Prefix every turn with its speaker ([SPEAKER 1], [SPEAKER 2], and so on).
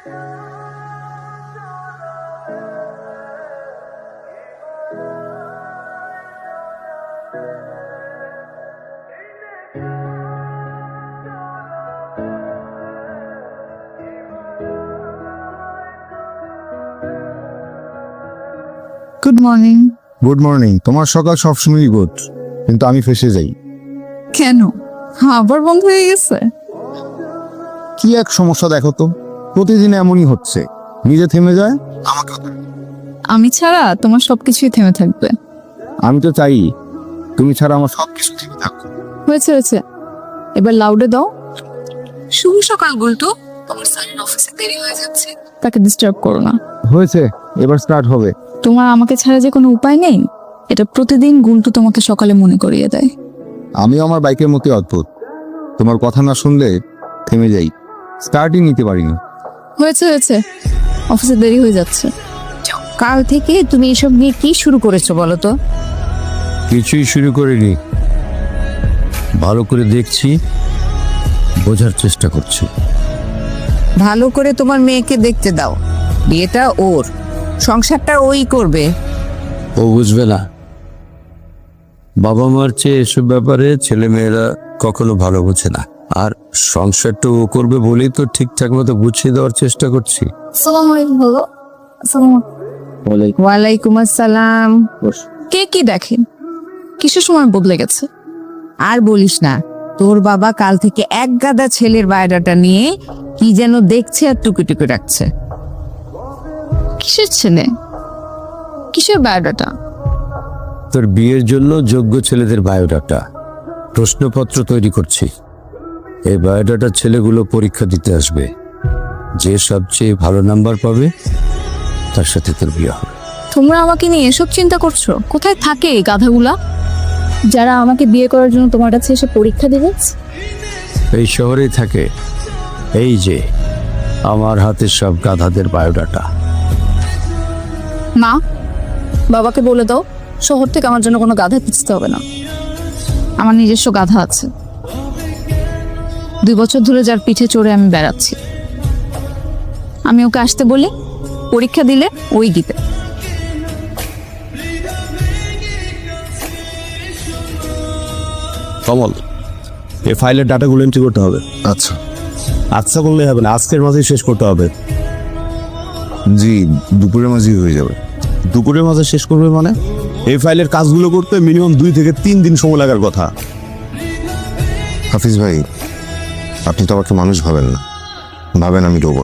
[SPEAKER 1] Good morning.
[SPEAKER 2] Good morning. তোমার সকাল সবসময়ই গুড, কিন্তু আমি ফেসে যাই।
[SPEAKER 1] কেন, আবার বন্ধ হয়ে গেছে?
[SPEAKER 2] কি এক সমস্যা দেখো তো, প্রতিদিন এমনই হচ্ছে। নিজে থেমে যায়, আমাকে।
[SPEAKER 1] আমি ছাড়া তোমার সবকিছুই থেমে থাকবে।
[SPEAKER 2] আমি তো চাই তুমি ছাড়া আমার সবকিছু থেমে থাকবে।
[SPEAKER 1] হয়েছে হয়েছে, এবার লাউডে দাও। শুভ সকাল গুলটু, তোমার স্যারের অফিসে দেরি হয়ে যাচ্ছে, তাকে ডিস্টার্ব করো না।
[SPEAKER 2] হয়েছে, এবার স্টার্ট হবে।
[SPEAKER 1] তোমার আমাকে ছাড়া যে কোনো উপায় নেই, এটা প্রতিদিন গুলটু তোমাকে সকালে মনে করিয়ে দেয়।
[SPEAKER 2] আমি আমার বাইকের মতো অদ্ভুত, তোমার কথা না শুনলে থেমে যাই, স্টার্টই নিতে পারি না।
[SPEAKER 1] হয়েছে হয়েছে, অফিসে দেরি হয়ে যাচ্ছে।
[SPEAKER 3] কাল থেকে তুমি এসব নিয়ে কি শুরু করেছো বলো তো?
[SPEAKER 4] কিছুই শুরু করিনি, ভালো করে দেখছি, বোঝার চেষ্টা করছি।
[SPEAKER 3] ভালো করে তোমার মেয়েকে দেখতে দাও, বিয়েটা ওর, সংসারটা ওই করবে।
[SPEAKER 4] ও বুঝবে না, বাবা মার চেয়ে এসব ব্যাপারে ছেলে মেয়েরা কখনো ভালো বোঝে না। আর সংসারটা ও করবে বলেই তো ঠিকঠাক মতো বুঝিয়ে দেওয়ার চেষ্টা করছি।
[SPEAKER 1] আসসালামু আলাইকুম। হলো আসসালামু
[SPEAKER 3] ওয়ালাইকুম আসসালাম।
[SPEAKER 1] কে কি দেখেন, কিসের সময় বদলে গেছে।
[SPEAKER 3] আর বলিস না, তোর বাবা কাল থেকে এক গাদা ছেলের বায়োডাটা নিয়ে কি যেন দেখছে আর টুকি রাখছে।
[SPEAKER 1] কিসের ছেলে, কিসের বায়োডাটা?
[SPEAKER 4] তোর বিয়ের জন্য যোগ্য ছেলেদের বায়োডাটা, প্রশ্নপত্র তৈরি করছি। এই বায়োডাটা ছেলেগুলো পরীক্ষা দিতে আসবে, যে সবচেয়ে ভালো নাম্বার পাবে তার সাথে তোর বিয়ে হবে।
[SPEAKER 1] তোমরা আমাকে নিয়ে এসব চিন্তা করছো? কোথায় থাকে এই গাধাগুলা যারা আমাকে বিয়ে করার জন্য তোমার কাছে এসে পরীক্ষা দিবে?
[SPEAKER 4] এই শহরেই থাকে। এই যে আমার হাতে সব গাধাদের বায়োডাটা।
[SPEAKER 1] মা, বাবাকে বলে দাও শহর থেকে আমার জন্য কোনো গাধা খুঁজতে হবে না, আমার নিজস্ব গাধা আছে। 2 বছর ধরে যার পিঠে চড়ে আমি বেড়াচ্ছি। আমি ওকে আসতে বলি, পরীক্ষা দিলে ওই দিবে।
[SPEAKER 5] কমল, এই ফাইলের ডাটাগুলো এন্ট্রি করতে হবে।
[SPEAKER 2] আচ্ছা।
[SPEAKER 5] আচ্ছা বললেই হবে না, আজকের মাঝেই শেষ করতে হবে।
[SPEAKER 2] জি, দুপুরের মাঝেই হয়ে যাবে।
[SPEAKER 5] দুপুরের মাঝে শেষ করবে মানে? এই ফাইলের কাজগুলো করতে মিনিমাম 2 থেকে 3 দিন সময় লাগার কথা।
[SPEAKER 2] হাফিজ ভাই, আপনি তো আমাকে মানুষ ভাবেন না, ভাবেন আমি রোবট।